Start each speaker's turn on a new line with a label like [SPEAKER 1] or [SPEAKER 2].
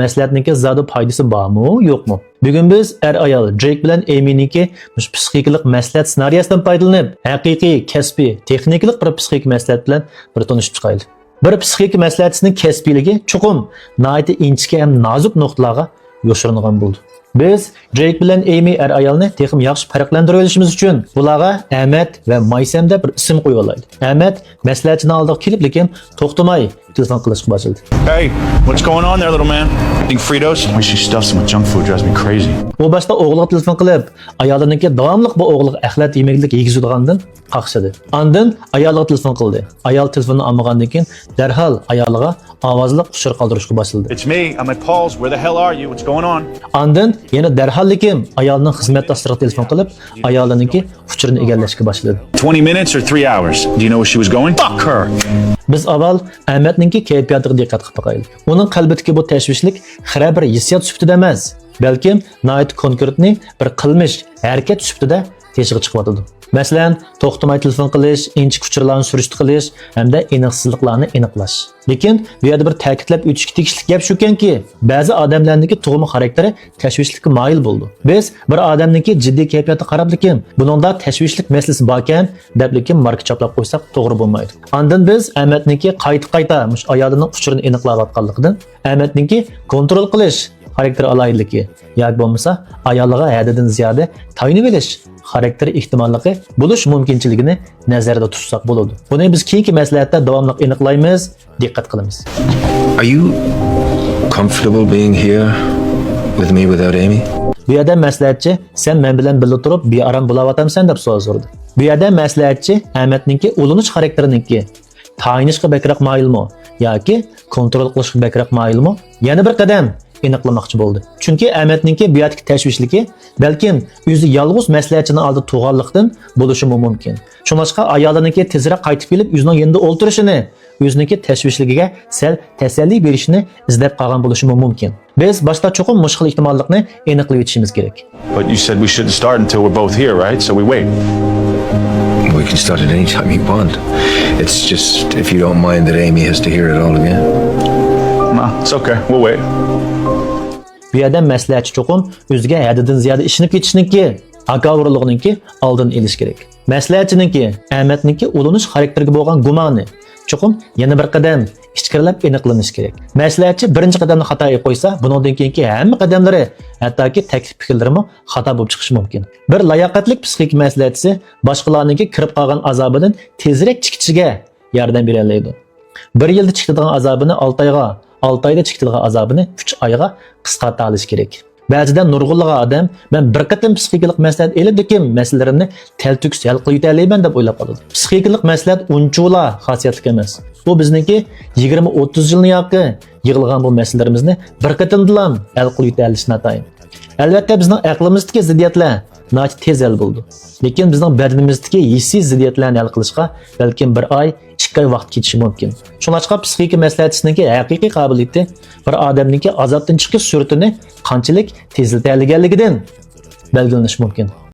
[SPEAKER 1] Maslahatniki zodi foydasi bormi, yo'qmi? Bugun biz ayol Drake bilan Amy'niki psixikalik maslahat ssenariyasidan foydalanib, haqiqiy, kasbiy, texnikalik bir psixik maslahat bilan bir tanishib chiqaylik. Bir psixik maslahatchining kasbiyligi chuqur, nihoyatda inchika ham nozik nuqtalarga yoshiringan bo'ldi. Biz Drake bilan Amy ayolni texnik yaxshi farqlantirib olishimiz uchun ularga Ahmad va Maysam deb bir ism qo'yib olaylik. Ahmad maslahatchining oldiga kelib, lekin to'xtamay telefon qilishga boshladi.
[SPEAKER 2] Hey, what's going on there, little man? Eating Fritos? Why she stuffs them with junk food drives me crazy.
[SPEAKER 1] U boshda o'g'liga telefon qilib, ayoliniki davomli bu o'g'liga axlat yemeklik yegizadigandan qaqshadi. Ondan ayoliga telefon qildi. Ayol telefonni olmagandan keyin darhol ayoliga ovozli qushir qoldirishga boshladi.
[SPEAKER 2] It's me. I'm at Paul's. Where the hell are you? What's going on?
[SPEAKER 1] Ondan yana darhol lekin ayolning xizmatdoshiga telefon qilib, ayoliniki quchirini egallashga boshladi.
[SPEAKER 2] 20 minutes or 3 hours? Do you know where she was going? Fuck her.
[SPEAKER 1] Biz avval Ahmadninki kayfiyatiga diqqat qilib qo'yaylik. Uning qalbidagi bu tashvishlik xira bir hissiyot sifatida emas, balkim nihoyat konkretni bir qilmish, harakat sifatida teshig'i chiqyotdi. Masalan, to'xtamay telefon qilish, inch kuchirlarni surishti qilish hamda aniqsizliklarni aniqlash. Lekin bu yerda bir ta'kidlab o'tishga tegishli gap shukanki, ba'zi odamlarningki tug'ma xarakteri tashvishlikka moyil bo'ldi. Biz bir odamningki jiddiy kayfiyati qarab lekin buningda tashvishlik masalasi bor ekan deb lekin marka choplab qo'ysak to'g'ri bo'lmaydi. Ondan biz Ahmadningki qayta mush ayolining uchirini aniqlayotganligidan Ahmadningki kontrol qilish xarakteri alayidligi yoki bo'lmasa ayoliga haddidan ziyoda tayinib olish xarakteri ehtimolligi bo'lish mumkinchiligini nazarda tutsak bo'ladi. Buni biz keyingi maslahatda davomli aniqlaymiz, diqqat qilamiz.
[SPEAKER 3] Are you comfortable being here with me without Amy?
[SPEAKER 1] Bu yerda maslahatchi sen men bilan birga turib bearam bo'layotamsan deb savol so'radi. Bu yerda maslahatchi Ahmadningki ulanish xarakteriniki tayinishga bakroq moyilmi yoki kontrol qilishga bakroq moyilmi? Yana bir qadam aniqlamoqchi bo'ldi. Chunki Ahmadningki bu yerdagi tashvishligi balkim o'zi yolg'iz maslahatchining oldida tug'anlikdan bo'lishi mumkin. Shuningdek ayoliniki tezroq qaytib kelib o'zining yanında o'ltirishini, o'ziniki tashvishligiga sal tasalli berishini izlab qolgan bo'lishi mumkin. Biz boshda cho'qim mushkil ehtimollikni aniqlab o'tishimiz kerak.
[SPEAKER 2] But you said we shouldn't start until we're both here, right? So we wait.
[SPEAKER 3] We can start at any time you want. It's just if you don't mind that Amy has to hear it all again.
[SPEAKER 2] No, it's okay. We'll wait.
[SPEAKER 1] Bu yerda maslahatchi cho'qim o'ziga haddidan ziyoda ishinib ketishniki, akavurligininki oldin elish kerak. Maslahatchininki Ahmadningki ulanish xarakteriga bo'lgan gumoni cho'qim yana bir qadam ichkarilab aniqlanish kerak. Maslahatchi birinchi qadamni xato qo'ysa, bundan keyingi hamma qadamlari, hattoki taklif fikrlarimi xato bo'lib chiqishi mumkin. Bir layoqatli psixik maslahatchi boshqalarningki kirib qolgan azobidan tezroq chiqishiga yordam bera oladi. 1 yilda chiqadigan azobini 6 oyga 6 oyda chiqadigan azobini 3 oyga qisqartira olish kerak. Ba'zida nurg'unlagan odam men bir qatim psixikalik maslahat elibdikim masalalarimni taltuks hal qilib yetalayman deb o'ylab qoladi. Psixikalik maslahat unchula xosiyatli emas. Bu bizniki 20-30 yilni yoqi yig'ilgan bu masalalarimizni bir qatimdan hal qilib yetalishni atayin. Albatta bizning aqlimizdagi ziddiyatlar nati tez hal bo'ldi. Lekin bizning badanimizdagi hissiy ziddiyatlarni hal qilishga balkim 1 oy, 2 oy vaqt ketishi mumkin. Shuningdek psixik maslahatchining haqiqiy qobiliyati bir odamning azobdan chiqish sur'atini qanchalik tezlata olganligidan belgilanishi mumkin.